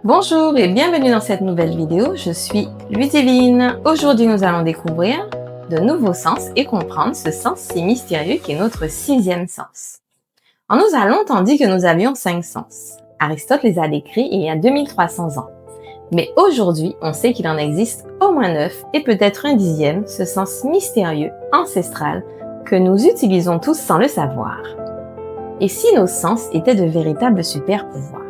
Bonjour et bienvenue dans cette nouvelle vidéo, je suis Ludivine. Aujourd'hui nous allons découvrir de nouveaux sens et comprendre ce sens si mystérieux qui est notre sixième sens. On nous a longtemps dit que nous avions 5 sens. Aristote les a décrits il y a 2300 ans. Mais aujourd'hui, on sait qu'il en existe au moins 9 et peut-être un 10e, ce sens mystérieux, ancestral, que nous utilisons tous sans le savoir. Et si nos sens étaient de véritables super-pouvoirs?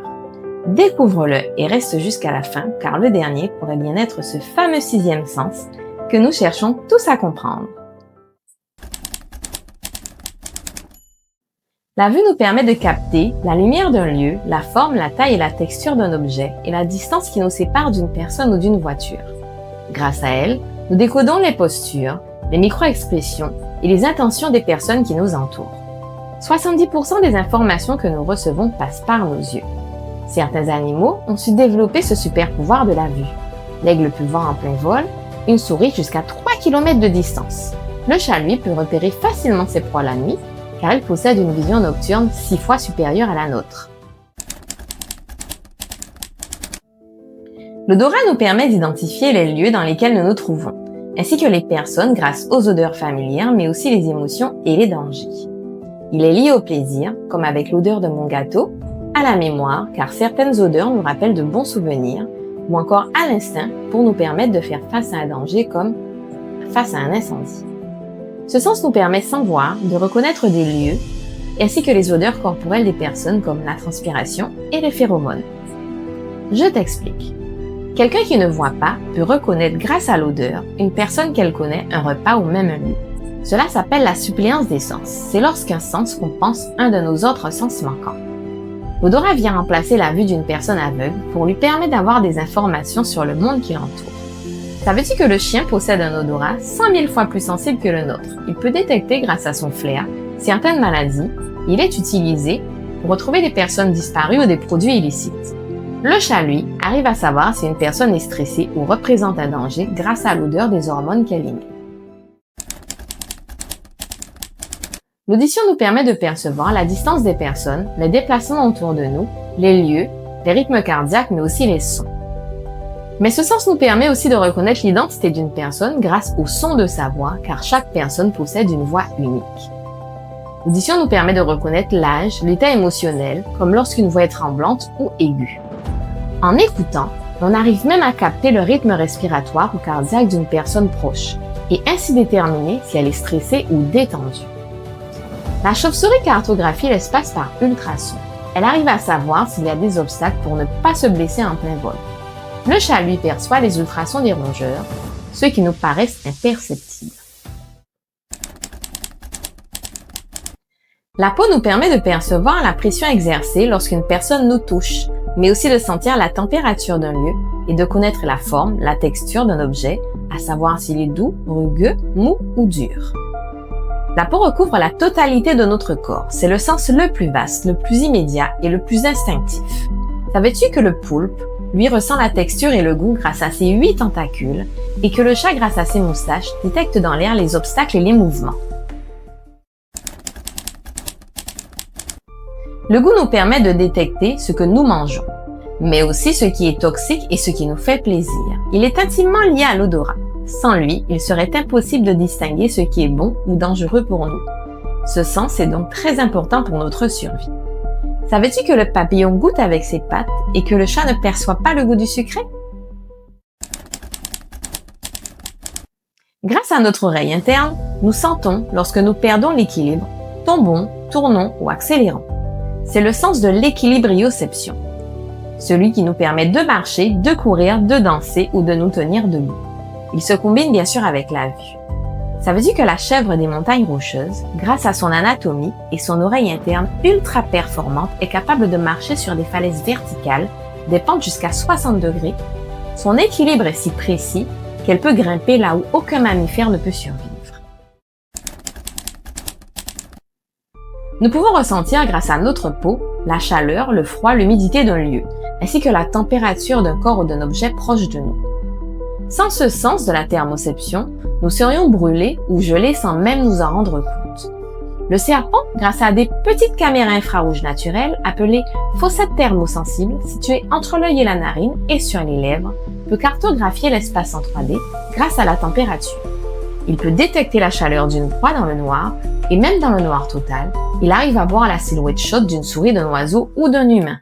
Découvre-le et reste jusqu'à la fin, car le dernier pourrait bien être ce fameux 6e sens que nous cherchons tous à comprendre. La vue nous permet de capter la lumière d'un lieu, la forme, la taille et la texture d'un objet et la distance qui nous sépare d'une personne ou d'une voiture. Grâce à elle, nous décodons les postures, les micro-expressions et les intentions des personnes qui nous entourent. 70% des informations que nous recevons passent par nos yeux. Certains animaux ont su développer ce super pouvoir de la vue. L'aigle peut voir en plein vol, une souris jusqu'à 3 km de distance. Le chat, lui, peut repérer facilement ses proies la nuit, car il possède une vision nocturne 6 fois supérieure à la nôtre. L'odorat nous permet d'identifier les lieux dans lesquels nous nous trouvons, ainsi que les personnes grâce aux odeurs familières, mais aussi les émotions et les dangers. Il est lié au plaisir, comme avec l'odeur de mon gâteau, à la mémoire, car certaines odeurs nous rappellent de bons souvenirs, ou encore à l'instinct pour nous permettre de faire face à un danger comme face à un incendie. Ce sens nous permet sans voir de reconnaître des lieux, ainsi que les odeurs corporelles des personnes comme la transpiration et les phéromones. Je t'explique. Quelqu'un qui ne voit pas peut reconnaître grâce à l'odeur une personne qu'elle connaît, un repas ou même un lieu. Cela s'appelle la suppléance des sens. C'est lorsqu'un sens compense un de nos autres sens manquants. L'odorat vient remplacer la vue d'une personne aveugle pour lui permettre d'avoir des informations sur le monde qui l'entoure. Savais-tu que le chien possède un odorat 100 000 fois plus sensible que le nôtre? Il peut détecter grâce à son flair certaines maladies. Il est utilisé pour retrouver des personnes disparues ou des produits illicites. Le chat, lui, arrive à savoir si une personne est stressée ou représente un danger grâce à l'odeur des hormones qu'elle émet. L'audition nous permet de percevoir la distance des personnes, les déplacements autour de nous, les lieux, les rythmes cardiaques, mais aussi les sons. Mais ce sens nous permet aussi de reconnaître l'identité d'une personne grâce au son de sa voix, car chaque personne possède une voix unique. L'audition nous permet de reconnaître l'âge, l'état émotionnel, comme lorsqu'une voix est tremblante ou aiguë. En écoutant, on arrive même à capter le rythme respiratoire ou cardiaque d'une personne proche, et ainsi déterminer si elle est stressée ou détendue. La chauve-souris cartographie l'espace par ultrasons. Elle arrive à savoir s'il y a des obstacles pour ne pas se blesser en plein vol. Le chat, lui, perçoit les ultrasons des rongeurs, ceux qui nous paraissent imperceptibles. La peau nous permet de percevoir la pression exercée lorsqu'une personne nous touche, mais aussi de sentir la température d'un lieu et de connaître la forme, la texture d'un objet, à savoir s'il est doux, rugueux, mou ou dur. La peau recouvre la totalité de notre corps. C'est le sens le plus vaste, le plus immédiat et le plus instinctif. Savais-tu que le poulpe, lui, ressent la texture et le goût grâce à ses 8 tentacules et que le chat, grâce à ses moustaches, détecte dans l'air les obstacles et les mouvements? Le goût nous permet de détecter ce que nous mangeons, mais aussi ce qui est toxique et ce qui nous fait plaisir. Il est intimement lié à l'odorat. Sans lui, il serait impossible de distinguer ce qui est bon ou dangereux pour nous. Ce sens est donc très important pour notre survie. Savais-tu que le papillon goûte avec ses pattes et que le chat ne perçoit pas le goût du sucré? Grâce à notre oreille interne, nous sentons lorsque nous perdons l'équilibre, tombons, tournons ou accélérons. C'est le sens de l'équilibrioception, celui qui nous permet de marcher, de courir, de danser ou de nous tenir debout. Il se combine bien sûr avec la vue. Savais-tu que la chèvre des montagnes rocheuses, grâce à son anatomie et son oreille interne ultra performante, est capable de marcher sur des falaises verticales, des pentes jusqu'à 60 degrés? Son équilibre est si précis qu'elle peut grimper là où aucun mammifère ne peut survivre. Nous pouvons ressentir grâce à notre peau la chaleur, le froid, l'humidité d'un lieu, ainsi que la température d'un corps ou d'un objet proche de nous. Sans ce sens de la thermoception, nous serions brûlés ou gelés sans même nous en rendre compte. Le serpent, grâce à des petites caméras infrarouges naturelles appelées fossettes thermosensibles situées entre l'œil et la narine et sur les lèvres, peut cartographier l'espace en 3D grâce à la température. Il peut détecter la chaleur d'une proie dans le noir et même dans le noir total, il arrive à voir la silhouette chaude d'une souris, d'un oiseau ou d'un humain.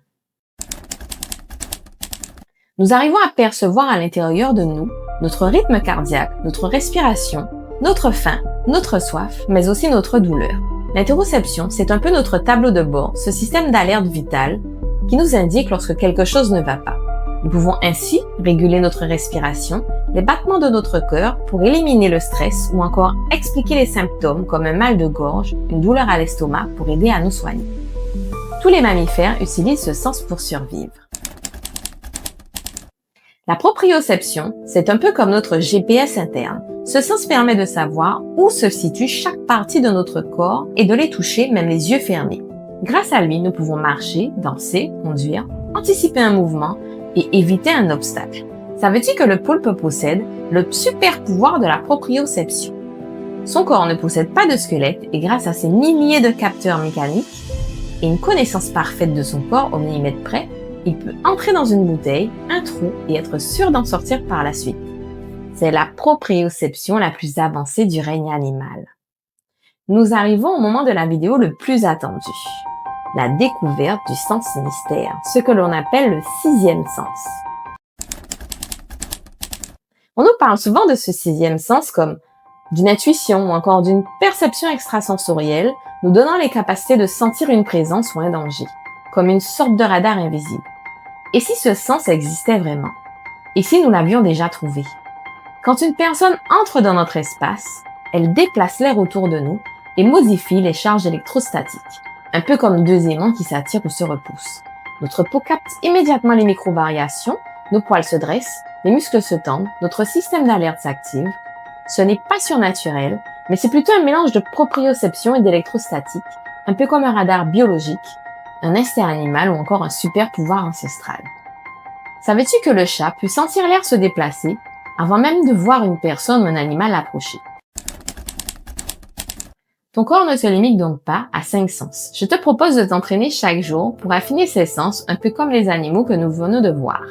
Nous arrivons à percevoir à l'intérieur de nous notre rythme cardiaque, notre respiration, notre faim, notre soif, mais aussi notre douleur. L'interoception, c'est un peu notre tableau de bord, ce système d'alerte vitale qui nous indique lorsque quelque chose ne va pas. Nous pouvons ainsi réguler notre respiration, les battements de notre cœur pour éliminer le stress ou encore expliquer les symptômes comme un mal de gorge, une douleur à l'estomac pour aider à nous soigner. Tous les mammifères utilisent ce sens pour survivre. La proprioception, c'est un peu comme notre GPS interne. Ce sens permet de savoir où se situe chaque partie de notre corps et de les toucher même les yeux fermés. Grâce à lui, nous pouvons marcher, danser, conduire, anticiper un mouvement et éviter un obstacle. Savais-tu que le poulpe possède le super pouvoir de la proprioception? Son corps ne possède pas de squelette et grâce à ses milliers de capteurs mécaniques et une connaissance parfaite de son corps au millimètre près, il peut entrer dans une bouteille, un trou et être sûr d'en sortir par la suite. C'est la proprioception la plus avancée du règne animal. Nous arrivons au moment de la vidéo le plus attendu. La découverte du sens mystère, ce que l'on appelle le sixième sens. On nous parle souvent de ce sixième sens comme d'une intuition ou encore d'une perception extrasensorielle, nous donnant les capacités de sentir une présence ou un danger, comme une sorte de radar invisible. Et si ce sens existait vraiment? Et si nous l'avions déjà trouvé? Quand une personne entre dans notre espace, elle déplace l'air autour de nous et modifie les charges électrostatiques, un peu comme deux aimants qui s'attirent ou se repoussent. Notre peau capte immédiatement les micro-variations, nos poils se dressent, les muscles se tendent, notre système d'alerte s'active. Ce n'est pas surnaturel, mais c'est plutôt un mélange de proprioception et d'électrostatique, un peu comme un radar biologique, un instinct animal ou encore un super pouvoir ancestral. Savais-tu que le chat peut sentir l'air se déplacer avant même de voir une personne ou un animal approcher? Ton corps ne se limite donc pas à 5 sens. Je te propose de t'entraîner chaque jour pour affiner ces sens, un peu comme les animaux que nous venons de voir.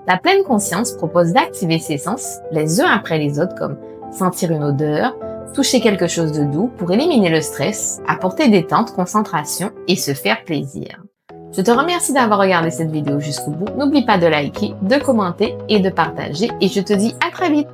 La pleine conscience propose d'activer ces sens les uns après les autres, comme sentir une odeur, toucher quelque chose de doux pour éliminer le stress, apporter détente, concentration et se faire plaisir. Je te remercie d'avoir regardé cette vidéo jusqu'au bout. N'oublie pas de liker, de commenter et de partager et je te dis à très vite!